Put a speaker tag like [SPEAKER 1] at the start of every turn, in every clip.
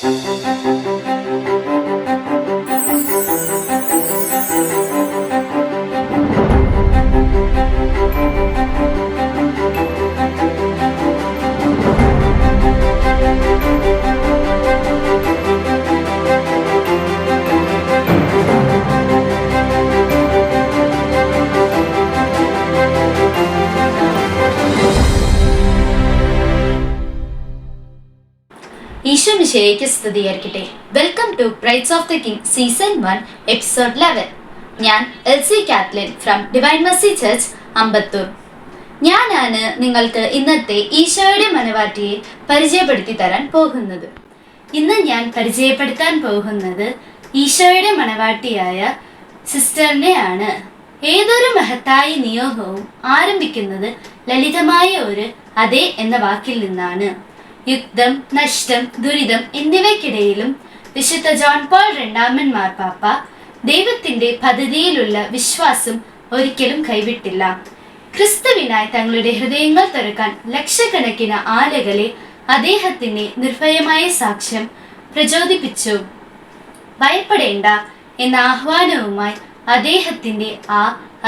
[SPEAKER 1] ഈശോ മിശിഹായ്ക്ക് സ്തുതിയായിരിക്കട്ടെ. Welcome to prides of the king season 1 episode 11. ഞാൻ Elsy Kathleen from divine mercy church Ambattur. ഞാനാണ് നിങ്ങൾക്ക് ഇന്നത്തെ ഈശോയുടെ മനവാട്ടിയെ പരിചയപ്പെടുത്തി തരാൻ പോകുന്നത്. ഇന്ന് ഞാൻ പരിചയപ്പെടുത്താൻ പോകുന്നത് ഈശോയുടെ മനവാട്ടിയായ സിസ്റ്ററിനെയാണ്. ഏതൊരു മഹത്തായ നിയോഗവും ആരംഭിക്കുന്നത് ലളിതമായ ഒരു അതെ എന്ന വാക്കിൽ നിന്നാണ്. യുദ്ധം, നഷ്ടം, ദുരിതം എന്നിവയ്ക്കിടയിലും വിശുദ്ധ ജോൺ പോൾ രണ്ടാമൻ മാർപ്പാപ്പ ദൈവത്തിന്റെ പദ്ധതിയിലുള്ള വിശ്വാസം ഒരിക്കലും കൈവിട്ടില്ല. ക്രിസ്തുവിനായി തങ്ങളുടെ ഹൃദയങ്ങൾ തുറക്കാൻ ലക്ഷക്കണക്കിന് ആളുകളെ അദ്ദേഹത്തിന്റെ നിർഭയമായ സാക്ഷ്യം പ്രചോദിപ്പിച്ചു. ഭയപ്പെടേണ്ട എന്ന ആഹ്വാനവുമായി അദ്ദേഹത്തിന്റെ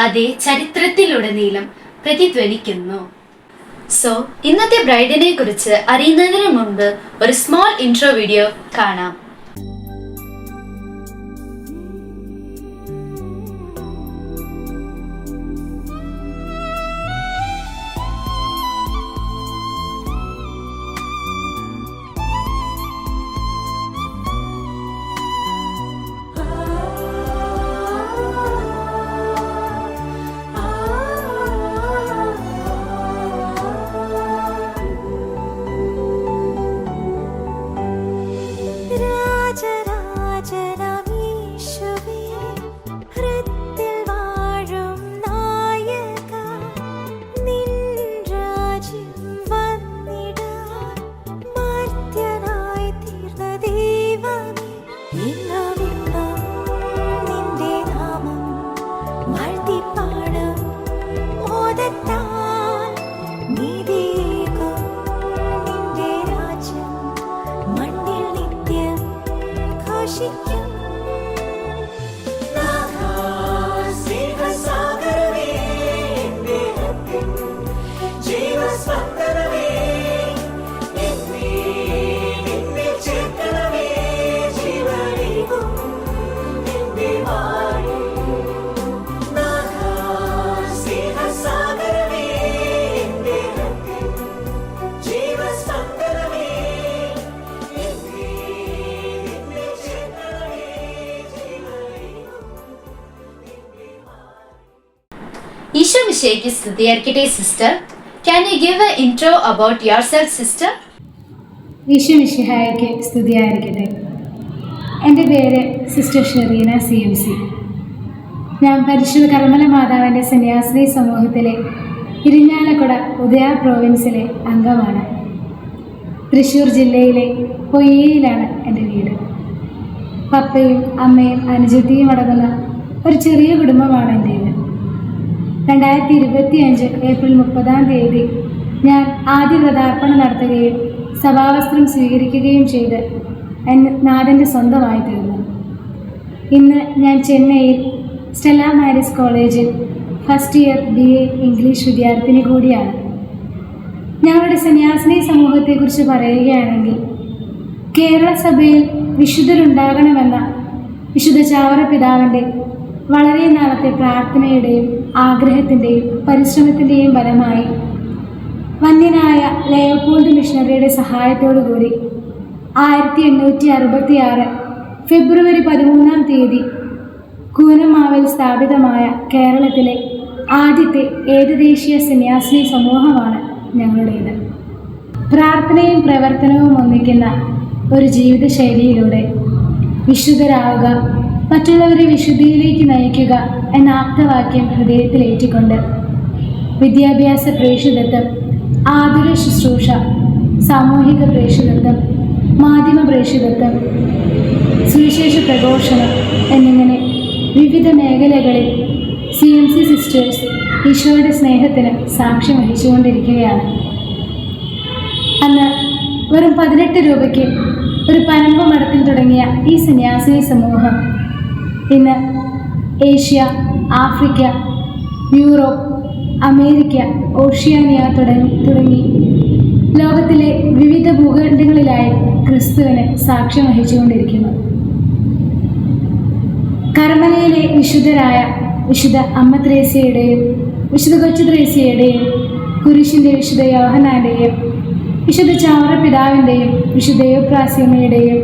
[SPEAKER 1] അതേ ചരിത്രത്തിലുടനീളം പ്രതിധ്വനിക്കുന്നു. ഇന്നത്തെ ബ്രൈഡിനെ കുറിച്ച് അറിയുന്നതിന് മുൻപ് ഒരു സ്മോൾ ഇൻട്രോ വീഡിയോ കാണാം. ഈശോ മിശിഹായ്ക്ക് സ്തുതിയായിരിക്കട്ടെ. Sister, can you give an intro about yourself, sister?
[SPEAKER 2] ഈശോ മിശിഹായ്ക്ക് സ്തുതിയായിരിക്കട്ടെ. എൻ്റെ പേര് സിസ്റ്റർ ഷെറീന CMC. ഞാൻ പരിശുദ്ധ കർമ്മല മാതാവിൻ്റെ സന്യാസിനി സമൂഹത്തിലെ ഇരിഞ്ഞാലക്കുട ഉദയ പ്രോവിൻസിലെ അംഗമാണ്. തൃശ്ശൂർ ജില്ലയിലെ പൊയ്യയിലാണ് എൻ്റെ വീട്. പപ്പയും അമ്മയും അനുജത്തിയും അടങ്ങുന്ന ഒരു ചെറിയ കുടുംബമാണ് എൻ്റേത്. 2025 ഏപ്രിൽ 30 ഞാൻ ആദ്യ വ്രതാർപ്പണം നടത്തുകയും സഭാവസ്ത്രം സ്വീകരിക്കുകയും ചെയ്ത് നാഥൻ്റെ സ്വന്തമായി തീർന്നു. ഇന്ന് ഞാൻ ചെന്നൈയിൽ സ്റ്റെല്ല മാരിസ് കോളേജിൽ ഫസ്റ്റ് ഇയർ BA ഇംഗ്ലീഷ് വിദ്യാർത്ഥിനി കൂടിയാണ്. ഞങ്ങളുടെ സന്യാസിനി സമൂഹത്തെക്കുറിച്ച് പറയുകയാണെങ്കിൽ, കേരള സഭയിൽ വിശുദ്ധരുണ്ടാകണമെന്ന വിശുദ്ധ ചാവറ പിതാവിൻ്റെ വളരെ നാളത്തെ പ്രാർത്ഥനയുടെയും ആഗ്രഹത്തിൻ്റെയും പരിശ്രമത്തിൻ്റെയും ഫലമായി വന്യനായ ലയോപോൾഡ് മിഷണറിയുടെ സഹായത്തോടുകൂടി 1866 ഫെബ്രുവരി 13 കൂനമാവിൽ സ്ഥാപിതമായ കേരളത്തിലെ ആദ്യത്തെ ഏകദേശീയ സന്യാസിനി സമൂഹമാണ് ഞങ്ങളുടേത്. പ്രാർത്ഥനയും പ്രവർത്തനവും ഒന്നിക്കുന്ന ഒരു ജീവിതശൈലിയിലൂടെ വിശുദ്ധരാവുക, മറ്റുള്ളവരെ വിശുദ്ധിയിലേക്ക് നയിക്കുക എന്ന ആപ്തവാക്യം ഹൃദയത്തിലേറ്റിക്കൊണ്ട് വിദ്യാഭ്യാസ പ്രേക്ഷിതത്വം, ആതുര ശുശ്രൂഷ, സാമൂഹിക പ്രേക്ഷിതത്വം, മാധ്യമ പ്രേക്ഷിതത്വം, സുവിശേഷ പ്രഘോഷണം എന്നിങ്ങനെ വിവിധ മേഖലകളിൽ CMC സിസ്റ്റേഴ്സ് ഈശോയുടെ സ്നേഹത്തിന് സാക്ഷ്യം വഹിച്ചുകൊണ്ടിരിക്കുകയാണ്. അന്ന് വെറും 18 രൂപയ്ക്ക് ഒരു പരമ്പ മഠത്തിൽ തുടങ്ങിയ ഈ സന്യാസിനി സമൂഹം ഇന്ന് Asia, Africa, Europe, America, Oceania തുടങ്ങി ലോകത്തിലെ വിവിധ ഭൂഖണ്ഡങ്ങളിലായി ക്രിസ്തുവിന് സാക്ഷ്യം വഹിച്ചുകൊണ്ടിരിക്കുന്നു. കർമ്മലയിലെ വിശുദ്ധരായ വിശുദ്ധ അമ്മ ത്രേസ്യയുടെയും വിശുദ്ധ കൊച്ചു ത്രേസ്യയുടെയും, കുരിശിൻ്റെ വിശുദ്ധ യോഹന്നാൻ്റെയും, വിശുദ്ധ ചാവറ പിതാവിൻ്റെയും, വിശുദ്ധ യോപ്രാസ്യമ്മയുടെയും,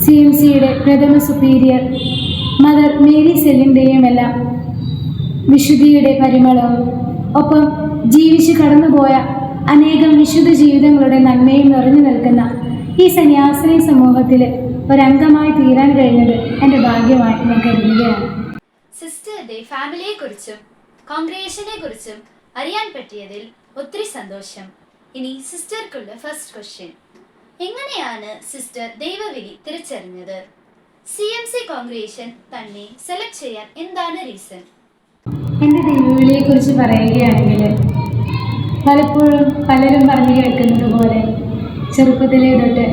[SPEAKER 2] CMCയുടെ പ്രഥമ സുപ്പീരിയർ മദർ മേരി സെല്ലിൻ്റെയും എല്ലാം വിശുദ്ധിയുടെ പരിമളവും ഒപ്പം ജീവിച്ച് കടന്നുപോയ അനേകം വിശുദ്ധ ജീവിതങ്ങളുടെ നന്മയും നിറഞ്ഞു നിൽക്കുന്ന ഈ സന്യാസിനി സമൂഹത്തിൽ ഒരംഗമായി തീരാൻ കഴിഞ്ഞത് എൻ്റെ ഭാഗ്യമായി ഞാൻ കരുതുകയാണ്.
[SPEAKER 1] സിസ്റ്ററുടെ ഫാമിലിയെക്കുറിച്ചും കോൺഗ്രേഷനെ കുറിച്ചും അറിയാൻ പറ്റിയതിൽ ഒത്തിരി സന്തോഷം. ഇനി സിസ്റ്റർക്കുള്ള ഫസ്റ്റ് ക്വസ്റ്റ്യൻ. എങ്ങനെയാണ് സിസ്റ്റർ ദൈവവിളി തിരിച്ചറിഞ്ഞത്? CMC കോൺഗ്രേഷൻ തന്നെ സെലക്ട് ചെയ്യാൻ എന്താണ് റീസൺ?
[SPEAKER 2] എൻ്റെ ദൈവവിളിയെക്കുറിച്ച് പറയുകയാണെങ്കിൽ പലപ്പോഴും പലരും പറഞ്ഞു കേൾക്കുന്നത് പോലെ ചെറുപ്പത്തിലേ തൊട്ട്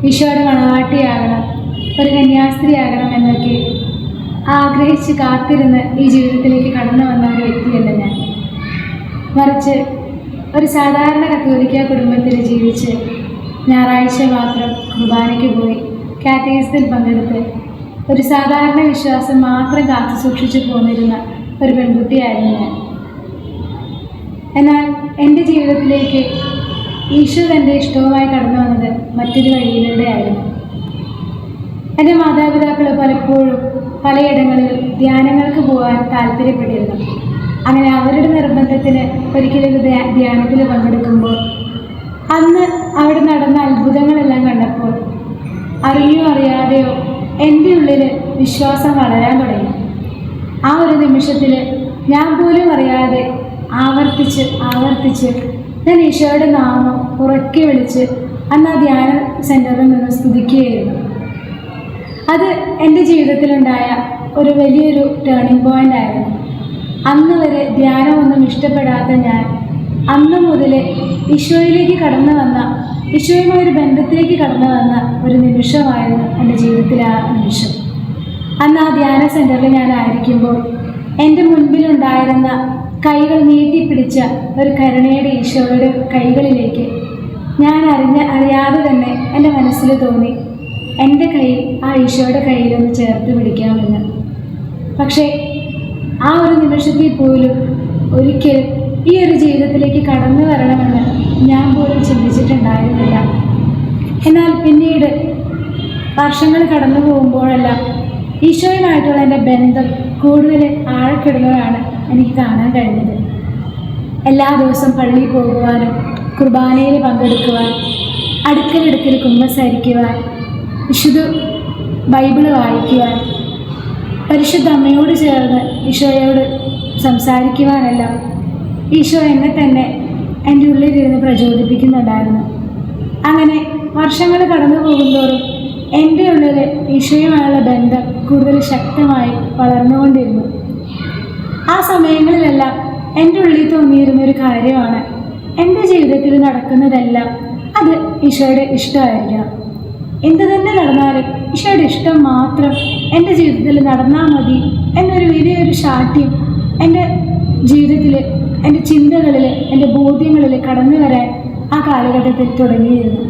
[SPEAKER 2] ഈശോയുടെ മണവാട്ടിയാകണം, ഒരു കന്യാസ്ത്രീയാകണം എന്നൊക്കെ ആഗ്രഹിച്ച് കാത്തിരുന്ന് ഈ ജീവിതത്തിലേക്ക് കടന്നു വന്ന ഒരു വ്യക്തിയല്ല ഞാൻ. മറിച്ച് ഒരു സാധാരണ കത്തോലിക്ക കുടുംബത്തിൽ ജീവിച്ച് ഞായറാഴ്ച മാത്രം കുർബാനയ്ക്ക് പോയി കാറ്റഗിസത്തിൽ പങ്കെടുത്ത് ഒരു സാധാരണ വിശ്വാസം മാത്രം കാത്തു സൂക്ഷിച്ചു പോന്നിരുന്ന ഒരു പെൺകുട്ടിയായിരുന്നു ഞാൻ. എന്നാൽ എൻ്റെ ജീവിതത്തിലേക്ക് ഈശോ തൻ്റെ ഇഷ്ടവുമായി കടന്നു വന്നത് മറ്റൊരു വഴിയിലൂടെയായിരുന്നു. എൻ്റെ മാതാപിതാക്കൾ പലപ്പോഴും പലയിടങ്ങളിലും ധ്യാനങ്ങൾക്ക് പോകാൻ താല്പര്യപ്പെട്ടിരുന്നു. അങ്ങനെ അവരുടെ നിർബന്ധത്തിന് ഒരിക്കലും ധ്യാനത്തിൽ പങ്കെടുക്കുമ്പോൾ അന്ന് അവിടെ നടന്ന അത്ഭുതങ്ങളെല്ലാം കണ്ടപ്പോൾ അറിയോ അറിയാതെയോ എൻ്റെ ഉള്ളിൽ വിശ്വാസം വളരാൻ തുടങ്ങി. ആ ഒരു നിമിഷത്തിൽ ഞാൻ പോലും അറിയാതെ ആവർത്തിച്ച് ഞാൻ ഈശോയുടെ നാമം ഉറക്കെ വിളിച്ച് അന്ന് ആ ധ്യാന സെൻ്ററിൽ നിന്ന് സ്തുതിക്കുകയായിരുന്നു. അത് എൻ്റെ ജീവിതത്തിലുണ്ടായ ഒരു വലിയൊരു ടേണിംഗ് പോയിൻ്റ് ആയിരുന്നു. അന്ന് വരെ ധ്യാനമൊന്നും ഇഷ്ടപ്പെടാത്ത ഞാൻ അന്ന് മുതൽ ഈശോയിലേക്ക് കടന്നു വന്ന, ഈശോയുമായൊരു ബന്ധത്തിലേക്ക് കടന്നു വന്ന ഒരു നിമിഷമായിരുന്നു എൻ്റെ ജീവിതത്തിലെ ആ നിമിഷം. അന്ന് ആ ധ്യാന സെൻ്ററിൽ ഞാനായിരിക്കുമ്പോൾ എൻ്റെ മുൻപിലുണ്ടായിരുന്ന കൈകൾ നീട്ടിപ്പിടിച്ച ഒരു കരുണയുടെ ഈശോയുടെ കൈകളിലേക്ക് ഞാൻ അറിയാതെ തന്നെ എൻ്റെ മനസ്സിൽ തോന്നി എൻ്റെ കൈ ആ ഈശോയുടെ കയ്യിലൊന്ന് ചേർത്ത് പിടിക്കാമെന്ന്. പക്ഷേ ആ ഒരു നിമിഷത്തിൽ പോലും ഒരിക്കലും ഈ ഒരു ജീവിതത്തിലേക്ക് കടന്നു വരണമെന്ന് ഞാൻ പോലും ചിന്തിച്ചിട്ടുണ്ടായിരുന്നില്ല. എന്നാൽ പിന്നീട് വർഷങ്ങൾ കടന്നു പോകുമ്പോഴെല്ലാം ഈശോയുമായിട്ടുള്ള എൻ്റെ ബന്ധം കൂടുതൽ ആഴപ്പെടുന്നതാണ് എനിക്ക് കാണാൻ കഴിഞ്ഞത്. എല്ലാ ദിവസവും പള്ളിയിൽ പോകുവാനും കുർബാനയിൽ പങ്കെടുക്കുവാൻ, അടുക്കലടുക്കൽ കുമ്പസാരിക്കുവാൻ, വിശുദ്ധ ബൈബിള് വായിക്കുവാൻ, പരിശുദ്ധ അമ്മയോട് ചേർന്ന് ഈശോയോട് സംസാരിക്കുവാനെല്ലാം ഈശോ എന്നെ തന്നെ എൻ്റെ ഉള്ളിലിരുന്ന് പ്രചോദിപ്പിക്കുന്നുണ്ടായിരുന്നു. അങ്ങനെ വർഷങ്ങൾ കടന്നു പോകുന്തോറും എൻ്റെ ഉള്ളിൽ ഈശോയുമായുള്ള ബന്ധം കൂടുതൽ ശക്തമായി വളർന്നുകൊണ്ടിരുന്നു. ആ സമയങ്ങളിലെല്ലാം എൻ്റെ ഉള്ളിൽ തോന്നിയിരുന്നൊരു കാര്യമാണ്, എൻ്റെ ജീവിതത്തിൽ നടക്കുന്നതെല്ലാം അത് ഈശോയുടെ ഇഷ്ടമായിരിക്കണം. എന്തു തന്നെ നടന്നാലും ഈശോയുടെ ഇഷ്ടം മാത്രം എൻ്റെ ജീവിതത്തിൽ നടന്നാൽ മതി എന്നൊരു വലിയൊരു ശാഠ്യം എൻ്റെ ജീവിതത്തിൽ, എൻ്റെ ചിന്തകളിൽ, എൻ്റെ ബോധ്യങ്ങളിൽ കടന്നു വരാൻ ആ കാലഘട്ടത്തിൽ തുടങ്ങിയിരുന്നു.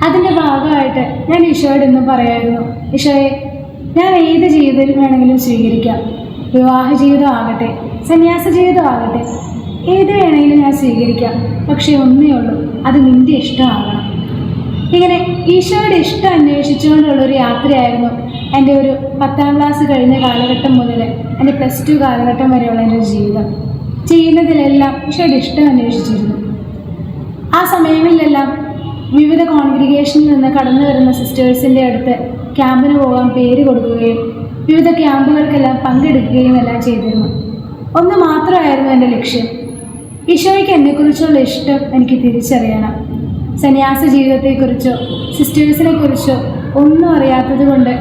[SPEAKER 2] അതിൻ്റെ ഭാഗമായിട്ട് ഞാൻ ഈശോയോട് ഇന്നും പറയായിരുന്നു, ഈശോയെ, ഞാൻ ഏത് ജീവിതം വേണമെങ്കിലും സ്വീകരിക്കാം. വിവാഹ ജീവിതം ആകട്ടെ, സന്യാസ ജീവിതം ആകട്ടെ, ഏത് വേണമെങ്കിലും ഞാൻ സ്വീകരിക്കാം. പക്ഷേ ഒന്നേ ഉള്ളൂ, അത് നിൻ്റെ ഇഷ്ടമാകണം. ഇങ്ങനെ ഈശോയുടെ ഇഷ്ടം അന്വേഷിച്ചുകൊണ്ടുള്ളൊരു യാത്രയായിരുന്നു എൻ്റെ ഒരു 10ാം ക്ലാസ് കഴിഞ്ഞ കാലഘട്ടം മുതൽ എൻ്റെ +2 കാലഘട്ടം വരെയുള്ള എൻ്റെ ജീവിതം. ചെയ്യുന്നതിലെല്ലാം ഈശോയുടെ ഇഷ്ടം അന്വേഷിച്ചിരുന്നു. ആ സമയങ്ങളിലെല്ലാം വിവിധ കോൺഗ്രിഗേഷനിൽ നിന്ന് കടന്നു വരുന്ന സിസ്റ്റേഴ്സിൻ്റെ അടുത്ത് ക്യാമ്പിന് പോകാൻ പേര് കൊടുക്കുകയും വിവിധ ക്യാമ്പുകൾക്കെല്ലാം പങ്കെടുക്കുകയും എല്ലാം ചെയ്തിരുന്നു. ഒന്ന് മാത്രമായിരുന്നു എൻ്റെ ലക്ഷ്യം, ഈശോയ്ക്ക് എന്നെക്കുറിച്ചുള്ള ഇഷ്ടം എനിക്ക് തിരിച്ചറിയണം. സന്യാസ ജീവിതത്തെക്കുറിച്ചോ സിസ്റ്റേഴ്സിനെ കുറിച്ചോ ഒന്നും അറിയാത്തത് കൊണ്ട്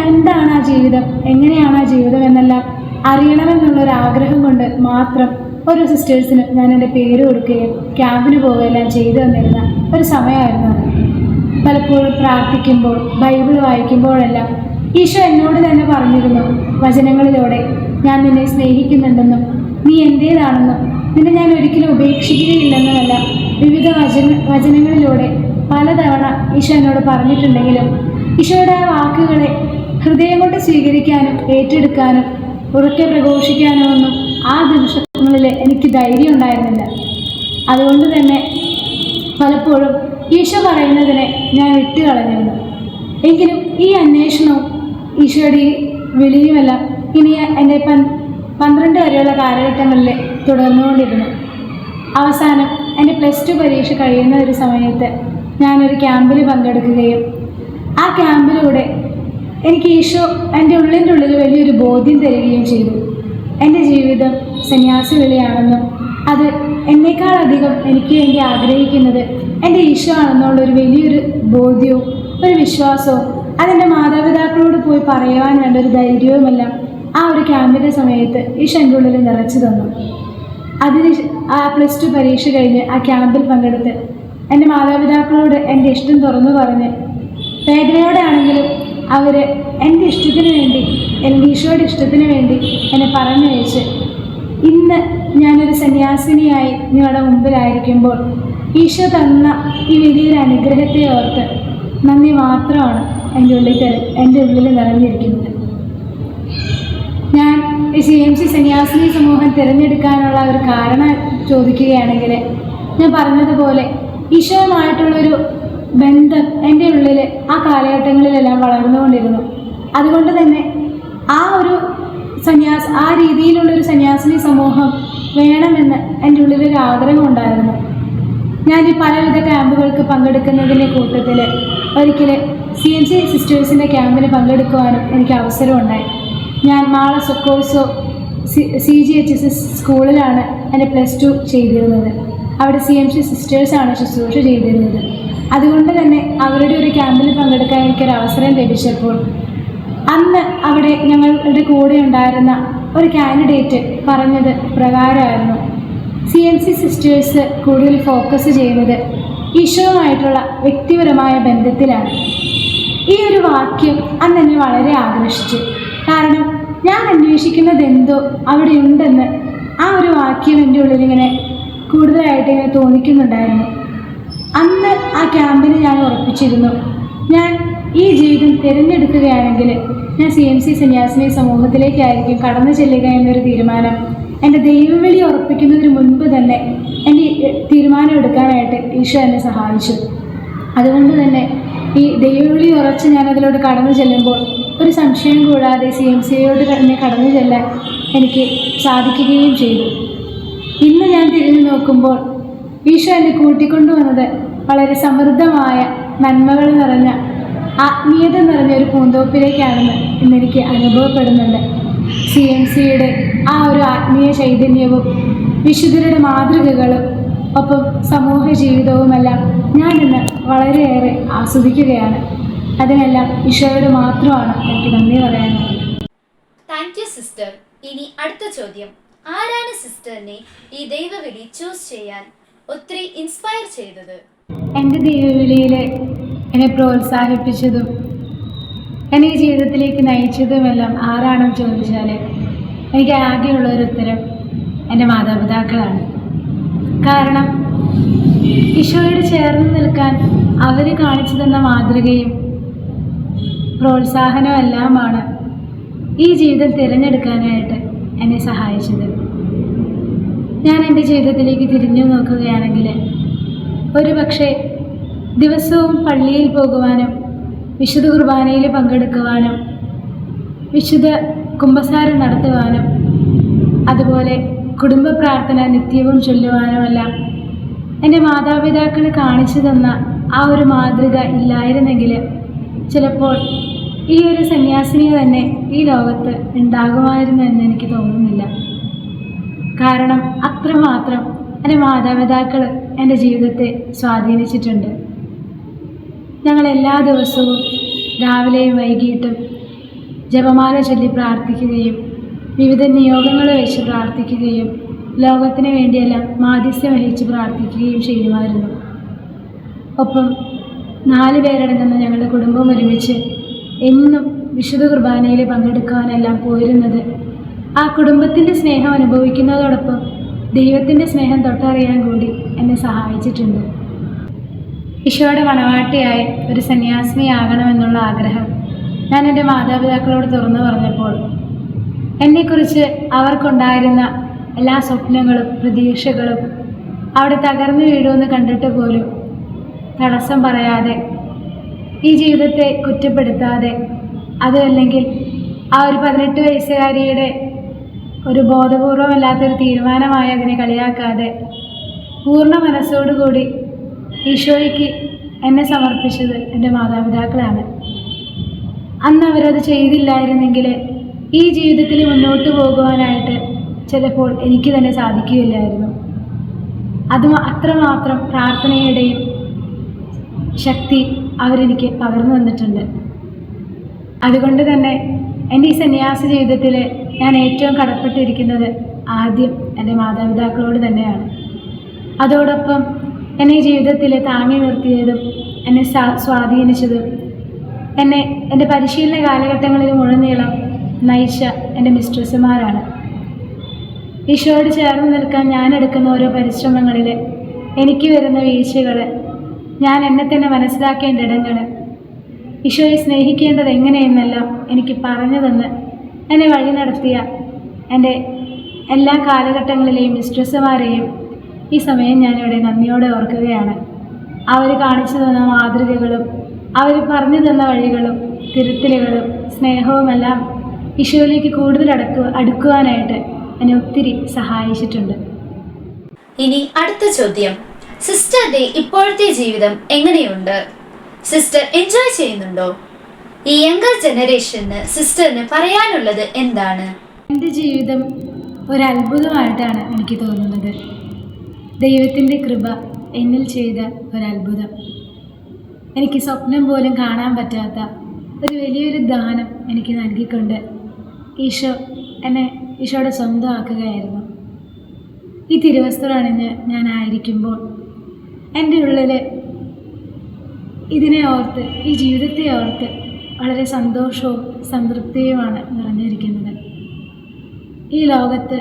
[SPEAKER 2] എന്താണ് ആ ജീവിതം, എങ്ങനെയാണ് ആ ജീവിതം എന്നെല്ലാം അറിയണമെന്നുള്ളൊരാഗ്രഹം കൊണ്ട് മാത്രം ഓരോ സിസ്റ്റേഴ്സിനും ഞാൻ എൻ്റെ പേര് കൊടുക്കുകയും ക്യാമ്പിന് പോവുകയെല്ലാം ചെയ്തു വന്നിരുന്ന ഒരു സമയമായിരുന്നു അത്. പലപ്പോഴും പ്രാർത്ഥിക്കുമ്പോൾ ബൈബിൾ വായിക്കുമ്പോഴെല്ലാം ഈശോ എന്നോട് തന്നെ പറഞ്ഞിരുന്നു വചനങ്ങളിലൂടെ, ഞാൻ നിന്നെ സ്നേഹിക്കുന്നുണ്ടെന്നും നീ എൻ്റേതാണെന്നും നിന്നെ ഞാൻ ഒരിക്കലും ഉപേക്ഷിക്കുകയില്ലെന്നുമല്ല വിവിധ വചനങ്ങളിലൂടെ പലതവണ ഈശോ എന്നോട് പറഞ്ഞിട്ടുണ്ടെങ്കിലും ഈശോയുടെ ആ വാക്കുകളെ ഹൃദയം കൊണ്ട് സ്വീകരിക്കാനും ഏറ്റെടുക്കാനും ഉറക്കെ പ്രഘോഷിക്കാനോ ഒന്നും ആ ദിവസങ്ങളിൽ എനിക്ക് ധൈര്യം ഉണ്ടായിരുന്നില്ല. അതുകൊണ്ട് തന്നെ പലപ്പോഴും ഈശോ പറയുന്നതിനെ ഞാൻ വിട്ടുകളഞ്ഞിരുന്നു. എങ്കിലും ഈ അന്വേഷണവും ഈശോയുടെ ഈ വിളിയുമെല്ലാം ഇനി എൻ്റെ 12 വരെയുള്ള കാലഘട്ടങ്ങളിൽ തുടർന്നുകൊണ്ടിരുന്നു. അവസാനം എൻ്റെ +2 പരീക്ഷ കഴിയുന്ന ഒരു സമയത്ത് ഞാനൊരു ക്യാമ്പിൽ പങ്കെടുക്കുകയും ആ ക്യാമ്പിലൂടെ എനിക്ക് ഈശോ എൻ്റെ ഉള്ളിൽ വലിയൊരു ബോധ്യം തരികയും ചെയ്തു. എൻ്റെ ജീവിതം സന്യാസി വിളിയാണെന്നും അത് എന്നേക്കാളധികം എനിക്ക് വേണ്ടി ആഗ്രഹിക്കുന്നത് എൻ്റെ ഈശോ ആണെന്നുള്ളൊരു വലിയൊരു ബോധ്യവും ഒരു വിശ്വാസവും അതെൻ്റെ മാതാപിതാക്കളോട് പോയി പറയുവാൻ വേണ്ട ഒരു ധൈര്യവുമെല്ലാം ആ ഒരു ക്യാമ്പിൻ്റെ സമയത്ത് ഈശോ എൻ്റെ ഉള്ളിൽ നിറച്ചു തന്നു. അതിന് ആ +2 പരീക്ഷ കഴിഞ്ഞ് ആ ക്യാമ്പിൽ പങ്കെടുത്ത് എൻ്റെ മാതാപിതാക്കളോട് എൻ്റെ ഇഷ്ടം തുറന്നു പറഞ്ഞ് വേദനയോടെ ആണെങ്കിലും അവർ എൻ്റെ ഇഷ്ടത്തിന് വേണ്ടി, എൻ്റെ ഈശോയുടെ ഇഷ്ടത്തിന് വേണ്ടി എന്നെ പറഞ്ഞയച്ച് ഇന്ന് ഞാനൊരു സന്യാസിനിയായി നിങ്ങളുടെ മുമ്പിലായിരിക്കുമ്പോൾ ഈശോ തന്ന ഈ വലിയൊരു അനുഗ്രഹത്തെ ഓർത്ത് നന്ദി മാത്രമാണ് എൻ്റെ ഉള്ളിൽ നിറഞ്ഞിരിക്കുന്നത്. ഞാൻ CMC സന്യാസിനി സമൂഹം തിരഞ്ഞെടുക്കാനുള്ള ഒരു കാരണം ചോദിക്കുകയാണെങ്കിൽ ഞാൻ പറഞ്ഞതുപോലെ ഈശോയുമായിട്ടുള്ളൊരു ബന്ധം എൻ്റെ ഉള്ളിൽ ആ കാലഘട്ടങ്ങളിലെല്ലാം വളർന്നുകൊണ്ടിരുന്നു. അതുകൊണ്ട് തന്നെ ആ രീതിയിലുള്ളൊരു സന്യാസിനി സമൂഹം വേണമെന്ന് എൻ്റെ ഉള്ളിലൊരു ആഗ്രഹം ഉണ്ടായിരുന്നു. ഞാൻ ഈ പലവിധ ക്യാമ്പുകൾക്ക് പങ്കെടുക്കുന്നതിൻ്റെ കൂട്ടത്തിൽ ഒരിക്കൽ CMC സിസ്റ്റേഴ്സിൻ്റെ ക്യാമ്പിന് പങ്കെടുക്കുവാനും എനിക്ക് അവസരമുണ്ടായി. ഞാൻ മാള സൊക്കോഴ്സോ CGHS സ്കൂളിലാണ് എൻ്റെ +2 ചെയ്തിരുന്നത്. അവിടെ CMC സിസ്റ്റേഴ്സാണ് ശുശ്രൂഷ ചെയ്തിരുന്നത്. അതുകൊണ്ട് തന്നെ അവരുടെ ഒരു ക്യാമ്പിൽ പങ്കെടുക്കാൻ എനിക്കൊരു അവസരം ലഭിച്ചപ്പോൾ അന്ന് അവിടെ ഞങ്ങളുടെ കൂടെ ഉണ്ടായിരുന്ന ഒരു കാൻഡിഡേറ്റ് പറഞ്ഞത് പ്രകാരമായിരുന്നു CMC സിസ്റ്റേഴ്സ് കൂടുതൽ ഫോക്കസ് ചെയ്യുന്നത് ഈശോയുമായിട്ടുള്ള വ്യക്തിപരമായ ബന്ധത്തിലാണ്. ഈ ഒരു വാക്യം അന്ന് എന്നെ വളരെ ആകർഷിച്ചു. കാരണം ഞാൻ അന്വേഷിക്കുന്നത് എന്തോ അവിടെ ഉണ്ടെന്ന് ആ ഒരു വാക്യം എൻ്റെ ഉള്ളിലിങ്ങനെ കൂടുതലായിട്ട് ഇങ്ങനെ തോന്നിക്കുന്നുണ്ടായിരുന്നു. അന്ന് ആ ക്യാമ്പിന് ഞാൻ ഉറപ്പിച്ചിരുന്നു, ഞാൻ ഈ ജീവിതം തിരഞ്ഞെടുക്കുകയാണെങ്കിൽ ഞാൻ CMC സന്യാസിനി സമൂഹത്തിലേക്കായിരിക്കും കടന്നു ചെല്ലുക എന്നൊരു തീരുമാനം എൻ്റെ ദൈവവിളി ഉറപ്പിക്കുന്നതിന് മുൻപ് തന്നെ എൻ്റെ തീരുമാനം എടുക്കാനായിട്ട് ഈശോ എന്നെ സഹായിച്ചു. അതുകൊണ്ട് തന്നെ ഈ ദൈവവിളി ഉറച്ച് ഞാനതിലോട്ട് കടന്നു ചെല്ലുമ്പോൾ ഒരു സംശയം കൂടാതെ CMCയോട് തന്നെ കടന്നു ചെല്ലാൻ എനിക്ക് സാധിക്കുകയും ചെയ്തു. ഇന്ന് ഞാൻ തിരിഞ്ഞു നോക്കുമ്പോൾ ഈശോ എന്നെ കൂട്ടിക്കൊണ്ടുവന്നത് വളരെ സമൃദ്ധമായ നന്മകൾ നിറഞ്ഞ ആത്മീയത നിറഞ്ഞ ഒരു പൂന്തോപ്പിലേക്കാണെന്ന് ഇന്നെനിക്ക് അനുഭവപ്പെടുന്നുണ്ട്. CMCയുടെ ആ ഒരു ആത്മീയ ചൈതന്യവും വിശുദ്ധരുടെ മാതൃകകളും ഒപ്പം സമൂഹ ജീവിതവുമെല്ലാം ഞാനിന്ന് വളരെയേറെ ആസ്വദിക്കുകയാണ്. അതിനെല്ലാം ഈശോയോട് മാത്രമാണ് എനിക്ക് നന്ദി പറയാനുള്ളത്.
[SPEAKER 1] Thank you sister. ഇനി അടുത്ത ചോദ്യം, ആരാണ് സിസ്റ്ററിനെ ഈ ദൈവവിളി ചൂസ് ചെയ്യാൻ ഒത്തിരി ഇൻസ്പയർ ചെയ്തത്?
[SPEAKER 2] എൻ്റെ ദൈവവിളിയിൽ എന്നെ പ്രോത്സാഹിപ്പിച്ചതും എന്നെ ഈ ജീവിതത്തിലേക്ക് നയിച്ചതുമെല്ലാം ആരാണെന്ന് ചോദിച്ചാൽ എനിക്ക് ആകെയുള്ളൊരു ഉത്തരം എൻ്റെ മാതാപിതാക്കളാണ്. കാരണം ഈശോയോട് ചേർന്ന് നിൽക്കാൻ അവർ കാണിച്ചു തന്ന മാതൃകയും പ്രോത്സാഹനവും എല്ലാമാണ് ഈ ജീവിതം തിരഞ്ഞെടുക്കാനായിട്ട് എന്നെ സഹായിച്ചത്. ഞാൻ എൻ്റെ ജീവിതത്തിലേക്ക് തിരിഞ്ഞു നോക്കുകയാണെങ്കിൽ ഒരുപക്ഷെ ദിവസവും പള്ളിയിൽ പോകുവാനും വിശുദ്ധ കുർബാനയിൽ പങ്കെടുക്കുവാനും വിശുദ്ധ കുമ്പസാരം നടത്തുവാനും അതുപോലെ കുടുംബ പ്രാർത്ഥന നിത്യവും ചൊല്ലുവാനുമെല്ലാം എൻ്റെ മാതാപിതാക്കൾ കാണിച്ചു തന്ന ആ ഒരു മാതൃക ഇല്ലായിരുന്നെങ്കിൽ ചിലപ്പോൾ ഈ ഒരു സന്യാസിനി തന്നെ ഈ ലോകത്ത് ഉണ്ടാകുമായിരുന്നു എന്ന് എനിക്ക് തോന്നുന്നില്ല. കാരണം അത്രമാത്രം എൻ്റെ മാതാപിതാക്കൾ എൻ്റെ ജീവിതത്തെ സ്വാധീനിച്ചിട്ടുണ്ട്. ഞങ്ങൾ എല്ലാ ദിവസവും രാവിലെയും വൈകിട്ടും ജപമാല ചൊല്ലി പ്രാർത്ഥിക്കുകയും വിവിധ നിയോഗങ്ങൾ വെച്ച് പ്രാർത്ഥിക്കുകയും ലോകത്തിന് വേണ്ടിയെല്ലാം മാധ്യസ്ഥ്യം വഹിച്ച് പ്രാർത്ഥിക്കുകയും ചെയ്യുമായിരുന്നു. ഒപ്പം 4 പേരടങ്ങുന്ന ഞങ്ങളുടെ കുടുംബം ഒരുമിച്ച് എന്നും വിശുദ്ധ കുർബാനയിൽ പങ്കെടുക്കാനെല്ലാം പോയിരുന്നത് ആ കുടുംബത്തിൻ്റെ സ്നേഹം അനുഭവിക്കുന്നതോടൊപ്പം ദൈവത്തിൻ്റെ സ്നേഹം തൊട്ടറിയാൻ കൂടി എന്നെ സഹായിച്ചിട്ടുണ്ട്. ഈശോയുടെ മണവാട്ടിയായി ഒരു സന്യാസിനിയാകണമെന്നുള്ള ആഗ്രഹം ഞാൻ എൻ്റെ മാതാപിതാക്കളോട് തുറന്നു പറഞ്ഞപ്പോൾ എന്നെക്കുറിച്ച് അവർക്കുണ്ടായിരുന്ന എല്ലാ സ്വപ്നങ്ങളും പ്രതീക്ഷകളും അവിടെ തകർന്നു വീഴുമെന്ന് കണ്ടിട്ട് പോലും തടസ്സം പറയാതെ, ഈ ജീവിതത്തെ കുറ്റപ്പെടുത്താതെ, അതുമല്ലെങ്കിൽ ആ ഒരു 18 വയസ്സുകാരിയുടെ ഒരു ബോധപൂർവമല്ലാത്തൊരു തീരുമാനമായി അതിനെ കളിയാക്കാതെ പൂർണ്ണ മനസ്സോടുകൂടി ഈശോയ്ക്ക് എന്നെ സമർപ്പിച്ചത് എൻ്റെ മാതാപിതാക്കളാണ്. അന്ന് അവരത് ചെയ്തില്ലായിരുന്നെങ്കിൽ ഈ ജീവിതത്തിൽ മുന്നോട്ട് പോകുവാനായിട്ട് ചിലപ്പോൾ എനിക്ക് തന്നെ സാധിക്കുകയില്ലായിരുന്നു. അത്രമാത്രം പ്രാർത്ഥനയുടെയും ശക്തി അവരെനിക്ക് പകർന്നു തന്നിട്ടുണ്ട്. അതുകൊണ്ട് തന്നെ എൻ്റെ ഈ സന്യാസ ജീവിതത്തിൽ ഞാൻ ഏറ്റവും കടപ്പെട്ടിരിക്കുന്നത് ആദ്യം എൻ്റെ മാതാപിതാക്കളോട് തന്നെയാണ്. അതോടൊപ്പം എന്നെ ജീവിതത്തിൽ താങ്ങി നിർത്തിയതും എന്നെ സ്വാധീനിച്ചതും എൻ്റെ പരിശീലന കാലഘട്ടങ്ങളിൽ മുഴുനീളം നയിച്ച എൻ്റെ മിസ്ട്രസ്സുമാരാണ്. ഈശോയോട് ചേർന്ന് നിൽക്കാൻ ഞാൻ എടുക്കുന്ന ഓരോ പരിശ്രമങ്ങളിൽ എനിക്ക് വരുന്ന വീഴ്ചകൾ, ഞാൻ എന്നെ തന്നെ മനസ്സിലാക്കേണ്ട ഇടങ്ങൾ, ഈശോയെ സ്നേഹിക്കേണ്ടത് എങ്ങനെയെന്നെല്ലാം എനിക്ക് പറഞ്ഞു തന്ന് എന്നെ വഴി നടത്തിയ എൻ്റെ എല്ലാ കാലഘട്ടങ്ങളിലെയും മിസ്ട്രസ്സുമാരെയും ഈ സമയം ഞാനിവിടെ നന്ദിയോടെ ഓർക്കുകയാണ്. അവർ കാണിച്ചു തന്ന മാതൃകകളും അവർ പറഞ്ഞു തന്ന വഴികളും തിരുത്തലുകളും സ്നേഹവുമെല്ലാം ഈശോയിലേക്ക് കൂടുതൽ അടുക്കുവാനായിട്ട് എന്നെ ഒത്തിരി സഹായിച്ചിട്ടുണ്ട്.
[SPEAKER 1] ഇനി അടുത്ത ചോദ്യം, സിസ്റ്ററുടെ ഇപ്പോഴത്തെ ജീവിതം എങ്ങനെയുണ്ട്? സിസ്റ്റർ എൻജോയ് ചെയ്യുന്നുണ്ടോ? ഈ യങ്കർ ജനറേഷന് സിസ്റ്ററിന് പറയാനുള്ളത് എന്താണ്?
[SPEAKER 2] എൻ്റെ ജീവിതം ഒരത്ഭുതമായിട്ടാണ് എനിക്ക് തോന്നുന്നത്. ദൈവത്തിൻ്റെ കൃപ എന്നിൽ ചെയ്ത ഒരത്ഭുതം. എനിക്ക് സ്വപ്നം പോലും കാണാൻ പറ്റാത്ത ഒരു വലിയൊരു ദാനം എനിക്ക് നൽകിക്കൊണ്ട് ഈശോ എന്നെ ഈശോയുടെ സ്വന്തമാക്കുകയായിരുന്നു. ഈ തിരുവസ്ത്രം അണിഞ്ഞ് ഞാനായിരിക്കുമ്പോൾ എൻ്റെ ഉള്ളിൽ ഇതിനെ ഓർത്ത്, ഈ ജീവിതത്തെ ഓർത്ത് വളരെ സന്തോഷവും സംതൃപ്തിയുമാണ് നിറഞ്ഞിരിക്കുന്നത്. ഈ ലോകത്ത്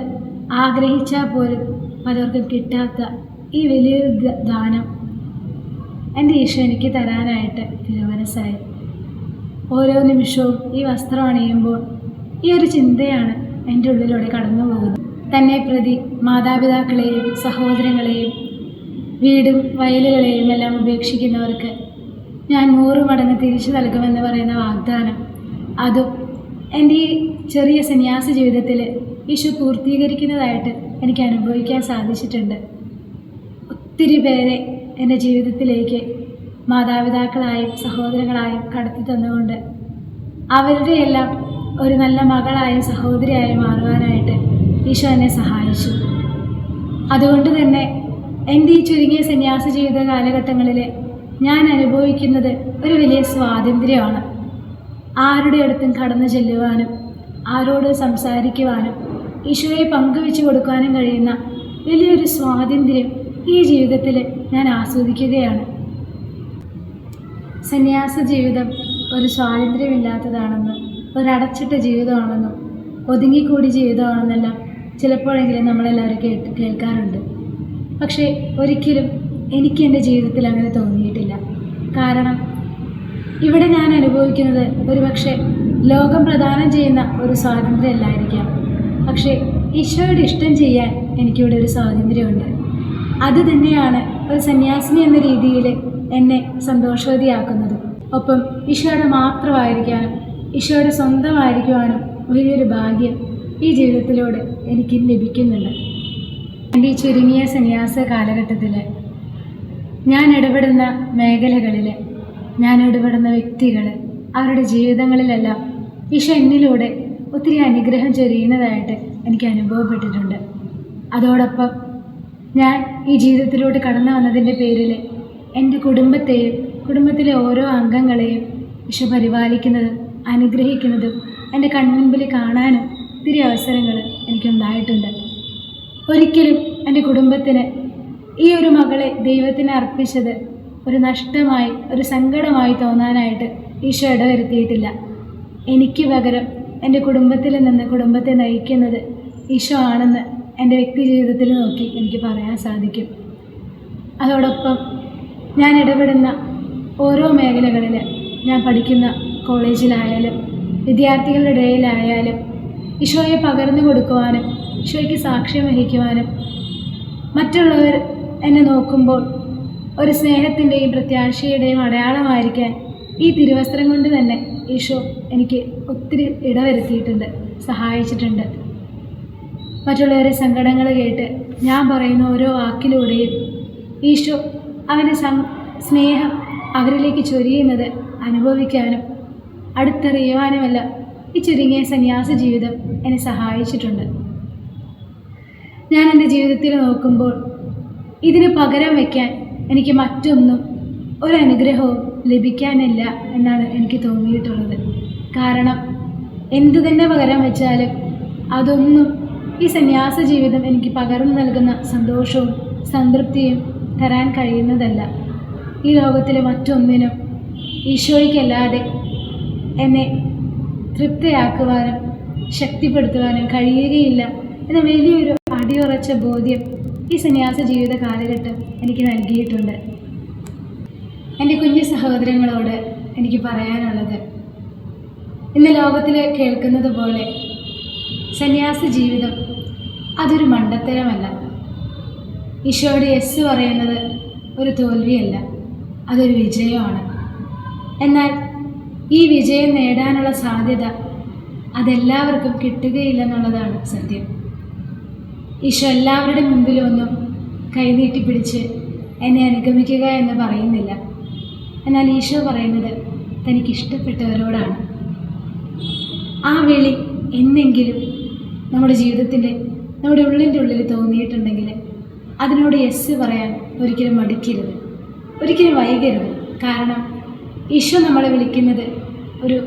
[SPEAKER 2] ആഗ്രഹിച്ചാൽ പോലും പലർക്കും കിട്ടാത്ത ഈ വലിയൊരു ദാനം എൻ്റെ ഈശോ എനിക്ക് തരാനായിട്ട് തിരുമനസ്സായി. ഓരോ നിമിഷവും ഈ വസ്ത്രം അണിയുമ്പോൾ ഈ ഒരു ചിന്തയാണ് എൻ്റെ ഉള്ളിലൂടെ കടന്നു പോകുന്നത്. തന്നെ പ്രതി മാതാപിതാക്കളെയും സഹോദരങ്ങളെയും വീടും വയലുകളെയും എല്ലാം ഉപേക്ഷിക്കുന്നവർക്ക് ഞാൻ 100 മടങ്ങ് തിരിച്ചു നൽകുമെന്ന് പറയുന്ന വാഗ്ദാനം, അതും എൻ്റെ ഈ ചെറിയ സന്യാസ ജീവിതത്തിൽ ഈശോ പൂർത്തീകരിക്കുന്നതായിട്ട് എനിക്ക് അനുഭവിക്കാൻ സാധിച്ചിട്ടുണ്ട്. ഒത്തിരി പേരെ എൻ്റെ ജീവിതത്തിലേക്ക് മാതാപിതാക്കളായും സഹോദരങ്ങളായും കടത്തി തന്നുകൊണ്ട് അവരുടെ എല്ലാം ഒരു നല്ല മകളായും സഹോദരിയായും മാറുവാനായിട്ട് ഈശോ എന്നെ സഹായിച്ചു. അതുകൊണ്ട് തന്നെ എൻ്റെ ഈ ചുരുങ്ങിയ സന്യാസ ജീവിത കാലഘട്ടങ്ങളിൽ ഞാൻ അനുഭവിക്കുന്നത് ഒരു വലിയ സ്വാതന്ത്ര്യമാണ്. ആരുടെ അടുത്തും കടന്നു ചെല്ലുവാനും ആരോട് സംസാരിക്കുവാനും ഈശോയെ പങ്കുവെച്ച് കൊടുക്കാനും കഴിയുന്ന വലിയൊരു സ്വാതന്ത്ര്യം ഈ ജീവിതത്തിൽ ഞാൻ ആസ്വദിക്കുകയാണ്. സന്യാസ ജീവിതം ഒരു സ്വാതന്ത്ര്യമില്ലാത്തതാണെന്നും ഒരടച്ചിട്ട ജീവിതമാണെന്നും ഒതുങ്ങിക്കൂടി ജീവിതമാണെന്നെല്ലാം ചിലപ്പോഴെങ്കിലും നമ്മളെല്ലാവരും കേൾക്കാറുണ്ട്. പക്ഷേ ഒരിക്കലും എനിക്ക് എൻ്റെ ജീവിതത്തിൽ അങ്ങനെ തോന്നിയിട്ടില്ല. കാരണം ഇവിടെ ഞാൻ അനുഭവിക്കുന്നത് ഒരുപക്ഷെ ലോകം പ്രദാനം ചെയ്യുന്ന ഒരു സ്വാതന്ത്ര്യമല്ലായിരിക്കാം. പക്ഷേ ഈശോയുടെ ഇഷ്ടം ചെയ്യാൻ എനിക്കിവിടെ ഒരു സ്വാതന്ത്ര്യമുണ്ട്. അത് തന്നെയാണ് ഒരു സന്യാസിനി എന്ന രീതിയിൽ എന്നെ സന്തോഷവതിയാക്കുന്നത്. ഒപ്പം ഈശോയുടെ മാത്രമായിരിക്കാനും ഈശോയുടെ സ്വന്തമായിരിക്കുവാനും വലിയൊരു ഭാഗ്യം ഈ ജീവിതത്തിലൂടെ എനിക്ക് ലഭിക്കുന്നുണ്ട്. എൻ്റെ ഈ ചുരുങ്ങിയ സന്യാസ കാലഘട്ടത്തിൽ ഞാൻ ഇടപെടുന്ന മേഖലകളിൽ, ഞാൻ ഇടപെടുന്ന വ്യക്തികൾ, അവരുടെ ജീവിതങ്ങളിലെല്ലാം ഈശോ എന്നിലൂടെ ഒത്തിരി അനുഗ്രഹം ചൊരിയുന്നതായിട്ട് എനിക്ക് അനുഭവപ്പെട്ടിട്ടുണ്ട്. അതോടൊപ്പം ഞാൻ ഈ ജീവിതത്തിലൂടെ കടന്നു വന്നതിൻ്റെ പേരിൽ എൻ്റെ കുടുംബത്തെയും കുടുംബത്തിലെ ഓരോ അംഗങ്ങളെയും ഈശോ പരിപാലിക്കുന്നതും അനുഗ്രഹിക്കുന്നതും എൻ്റെ കൺമുൻപിൽ കാണാനും ഒത്തിരി അവസരങ്ങൾ എനിക്കുണ്ടായിട്ടുണ്ട്. ഒരിക്കലും എൻ്റെ കുടുംബത്തിന് ഈ ഒരു മകളെ ദൈവത്തിന് അർപ്പിച്ചത് ഒരു നഷ്ടമായി, ഒരു സങ്കടമായി തോന്നാനായിട്ട് ഈശോ ഇടവരുത്തിയിട്ടില്ല. എനിക്ക് പകരം എൻ്റെ കുടുംബത്തിൽ നിന്ന് കുടുംബത്തെ നയിക്കുന്നത് ഈശോ ആണെന്ന് എൻ്റെ വ്യക്തി ജീവിതത്തിൽ നോക്കി എനിക്ക് പറയാൻ സാധിക്കും. അതോടൊപ്പം ഞാൻ ഇടപെടുന്ന ഓരോ മേഖലകളിൽ, ഞാൻ പഠിക്കുന്ന കോളേജിലായാലും വിദ്യാർത്ഥികളുടെ ഇടയിലായാലും ഈശോയെ പകർന്നു കൊടുക്കുവാനും ഈശോയ്ക്ക് സാക്ഷ്യം വഹിക്കുവാനും മറ്റുള്ളവർ എന്നെ നോക്കുമ്പോൾ ഒരു സ്നേഹത്തിൻ്റെയും പ്രത്യാശയുടെയും അടയാളമായിരിക്കാൻ ഈ തിരുവസ്ത്രം കൊണ്ട് തന്നെ ഈശോ എനിക്ക് ഒത്തിരി ഇടവരുത്തിയിട്ടുണ്ട്, സഹായിച്ചിട്ടുണ്ട്. മറ്റുള്ളവരുടെ സങ്കടങ്ങൾ കേട്ട് ഞാൻ പറയുന്ന ഓരോ വാക്കിലൂടെയും ഈശോ അവൻ്റെ സ്നേഹം അവരിലേക്ക് ചൊരിയുന്നത് അനുഭവിക്കാനും അടുത്തറിയുവാനുമെല്ലാം ഈ ചുരുങ്ങിയ സന്യാസ ജീവിതം എന്നെ സഹായിച്ചിട്ടുണ്ട്. ഞാൻ എൻ്റെ ജീവിതത്തിൽ നോക്കുമ്പോൾ ഇതിന് പകരം വയ്ക്കാൻ എനിക്ക് മറ്റൊന്നും ഒരനുഗ്രഹവും ലഭിക്കാനില്ല എന്നാണ് എനിക്ക് തോന്നിയിട്ടുള്ളത്. കാരണം എന്തു തന്നെ പകരം വെച്ചാലും അതൊന്നും ഈ സന്യാസ ജീവിതം എനിക്ക് പകർന്നു നൽകുന്ന സന്തോഷവും സംതൃപ്തിയും തരാൻ കഴിയുന്നതല്ല. ഈ ലോകത്തിലെ മറ്റൊന്നിനും ഈശോയ്ക്കല്ലാതെ എന്നെ തൃപ്തിയാക്കുവാനും ശക്തിപ്പെടുത്തുവാനും കഴിയുകയില്ല എന്ന വലിയൊരു അടിയുറച്ച ബോധ്യം ഈ സന്യാസ ജീവിത കാലഘട്ടം എനിക്ക് നൽകിയിട്ടുണ്ട്. എൻ്റെ കുഞ്ഞു സഹോദരങ്ങളോട് എനിക്ക് പറയാനുള്ളത്, ഇന്ന് ലോകത്തിൽ കേൾക്കുന്നത് പോലെ സന്യാസ ജീവിതം അതൊരു മണ്ടത്തരമല്ല. ഈശോയുടെ യെസ് പറയുന്നത് ഒരു തോൽവിയല്ല, അതൊരു വിജയമാണ്. എന്നാൽ ഈ വിജയം നേടാനുള്ള സാധ്യത അതെല്ലാവർക്കും കിട്ടുകയില്ലെന്നുള്ളതാണ് സത്യം. ഈശോ എല്ലാവരുടെ മുമ്പിലൊന്നും കൈനീട്ടിപ്പിടിച്ച് എന്നെ അനുഗമിക്കുക എന്ന് പറയുന്നില്ല. എന്നാൽ ഈശോ പറയുന്നത് തനിക്കിഷ്ടപ്പെട്ടവരോടാണ്. ആ വിളി എന്നെങ്കിലും നമ്മുടെ ജീവിതത്തിൻ്റെ നമ്മുടെ ഉള്ളിൻ്റെ ഉള്ളിൽ തോന്നിയിട്ടുണ്ടെങ്കിൽ അതിനോട് യെസ് പറയാൻ ഒരിക്കലും മടിക്കരുത്, ഒരിക്കലും വൈകരുത്. കാരണം ഈശോ നമ്മളെ വിളിക്കുന്നത് ഒരു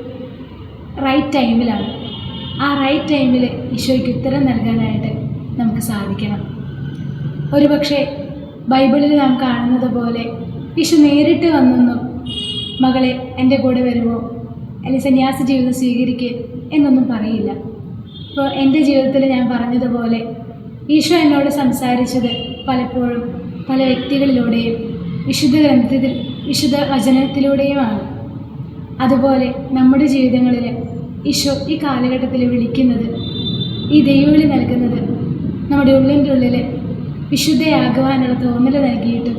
[SPEAKER 2] റൈറ്റ് ടൈമിലാണ്. ആ റൈറ്റ് ടൈമിൽ ഈശോയ്ക്ക് ഉത്തരം നൽകാനായിട്ട് നമുക്ക് സാധിക്കണം. ഒരുപക്ഷെ ബൈബിളിൽ നാം കാണുന്നത് പോലെ ഈശോ നേരിട്ട് വന്നൊന്നും മകളെ എൻ്റെ കൂടെ വരുമോ അല്ലെങ്കിൽ സന്യാസ ജീവിതം സ്വീകരിക്കുക എന്നൊന്നും പറയില്ല. ഇപ്പോൾ എൻ്റെ ജീവിതത്തിൽ ഞാൻ പറഞ്ഞതുപോലെ ഈശോ എന്നോട് സംസാരിച്ചത് പലപ്പോഴും പല വ്യക്തികളിലൂടെയും വിശുദ്ധ ഗ്രന്ഥത്തിൽ വിശുദ്ധ വചനത്തിലൂടെയുമാണ്. അതുപോലെ നമ്മുടെ ജീവിതങ്ങളിൽ ഈശോ ഈ കാലഘട്ടത്തിൽ വിളിക്കുന്നത്, ഈ ദൈവവിളി നൽകുന്നത് നമ്മുടെ ഉള്ളിൻ്റെ ഉള്ളിൽ വിശുദ്ധയാകുവാനുള്ള തോന്നൽ നൽകിയിട്ടും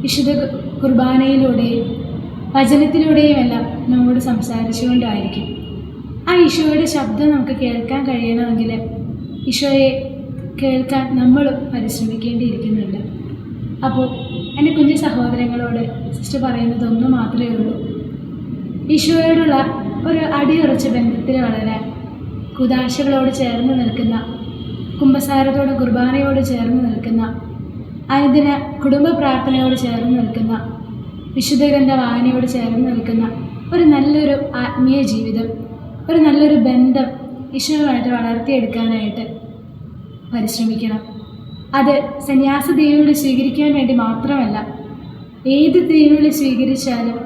[SPEAKER 2] വിശുദ്ധ കുർബാനയിലൂടെയും വചനത്തിലൂടെയുമെല്ലാം നമ്മോട് സംസാരിച്ചുകൊണ്ടായിരിക്കും. ആ ഈശോയുടെ ശബ്ദം നമുക്ക് കേൾക്കാൻ കഴിയണമെങ്കിൽ ഈശോയെ കേൾക്കാൻ നമ്മളും പരിശ്രമിക്കേണ്ടിയിരിക്കുന്നുണ്ട്. അപ്പോൾ എൻ്റെ കുഞ്ഞു സഹോദരങ്ങളോട് സിസ്റ്റർ പറയുന്നത് ഒന്ന് മാത്രമേ ഉള്ളൂ. ഈശോയോടുള്ള ഒരു അടിയുറച്ച ബന്ധത്തിൽ വളരാൻ കുദാശകളോട് ചേർന്ന് നിൽക്കുന്ന, കുമ്പസാരത്തോട് കുർബാനയോട് ചേർന്ന് നിൽക്കുന്ന, അനുദിന കുടുംബ പ്രാർത്ഥനയോട് ചേർന്ന് നിൽക്കുന്ന, വിശുദ്ധ ഗ്രന്ഥ വായനയോട് ചേർന്ന് നിൽക്കുന്ന ഒരു നല്ലൊരു ആത്മീയ ജീവിതം, ഒരു നല്ലൊരു ബന്ധം ഈശോയുമായിട്ട് വളർത്തിയെടുക്കാനായിട്ട് പരിശ്രമിക്കണം. അത് സന്യാസ ദൈവവിളി സ്വീകരിക്കാൻ വേണ്ടി മാത്രമല്ല, ഏത് ദൈവവിളി സ്വീകരിച്ചാലും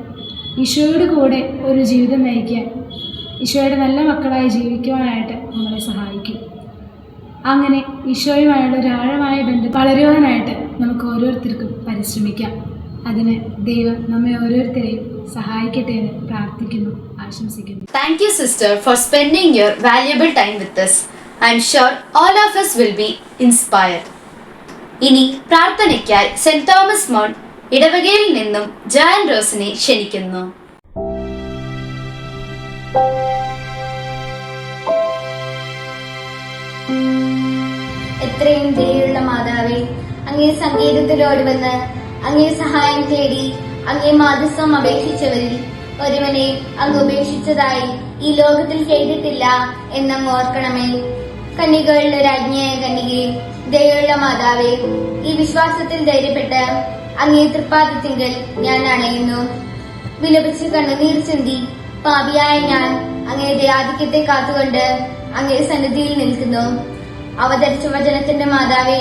[SPEAKER 2] ഈശോയുടെ കൂടെ ഒരു ജീവിതം നയിക്കാൻ, ഈശോയുടെ നല്ല മക്കളായി ജീവിക്കുവാനായിട്ട് നമ്മളെ സഹായിക്കും. അങ്ങനെ ഈശോയുമായുള്ള ഒരു ആഴമായ ബന്ധം വളരുവാനായിട്ട് നമുക്ക് ഓരോരുത്തർക്കും പരിശ്രമിക്കാം. അതിന് ദൈവം നമ്മെ ഓരോരുത്തരെയും സഹായിക്കട്ടെ എന്ന് പ്രാർത്ഥിക്കുന്നു, ആശംസിക്കുന്നു.
[SPEAKER 1] Thank you, sister, for spending your valuable time with us. I'm sure all of us will be inspired. ഇനി പ്രാർത്ഥനയ്ക്കായി സെന്റ് തോമസ് മൗണ്ട് ഇടവകയിൽ നിന്നും ജാൻ റോസിനെ ക്ഷണിക്കുന്നു.
[SPEAKER 3] എത്രയും ദയുള്ള മാതാവേ, അങ്ങേ സംഗീതത്തിലോട് വന്ന് അങ്ങേ സഹായം തേടി അങ്ങേ മാധ്യസ്ഥം അപേക്ഷിച്ചവരിൽ ഒരുവനെ അങ്ങ് ഉപേക്ഷിച്ചതായി ഈ ലോകത്തിൽ ചെയ്തിട്ടില്ല എന്നങ്ങ് ഓർക്കണമേ. കന്യകകളുടെ രാജ്ഞിയായ കന്യകെ, ദയുള്ള മാതാവേ, ഈ വിശ്വാസത്തിൽ ധൈര്യപ്പെട്ട് അങ്ങേ തൃപ്പാദത്തിങ്കൽ ഞാൻ അണയുന്നു. വിലപിച്ച് കണ്ണുനീർ ചിന്തി പാപിയായ ഞാൻ അങ്ങയുടെ ആധിക്യത്തെ കാത്തുകൊണ്ട് അങ്ങേ സന്നിധിയിൽ നിൽക്കുന്നു. അവതരിച്ച വചനത്തിന്റെ മാതാവേ,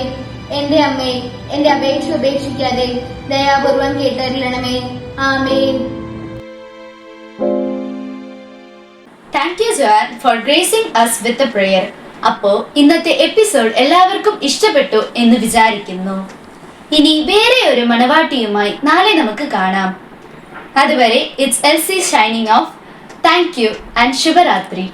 [SPEAKER 3] എന്റെ അമ്മേ, എന്റെ അപേക്ഷ ഉപേക്ഷിക്കാതെ ദയാപൂർവം കേട്ടറിയണമേ. ആമേൻ.
[SPEAKER 1] Thank you John for gracing us with a prayer. അപ്പോ ഇന്നത്തെ എപ്പിസോഡ് എല്ലാവർക്കും ഇഷ്ടപ്പെട്ടു എന്ന് വിചാരിക്കുന്നു. ഇനി വേറെ ഒരു മണവാട്ടിയുമായി നാളെ നമുക്ക് കാണാം. അതുവരെ it's Elsy signing off. Thank you ആൻഡ് ശുഭരാത്രി.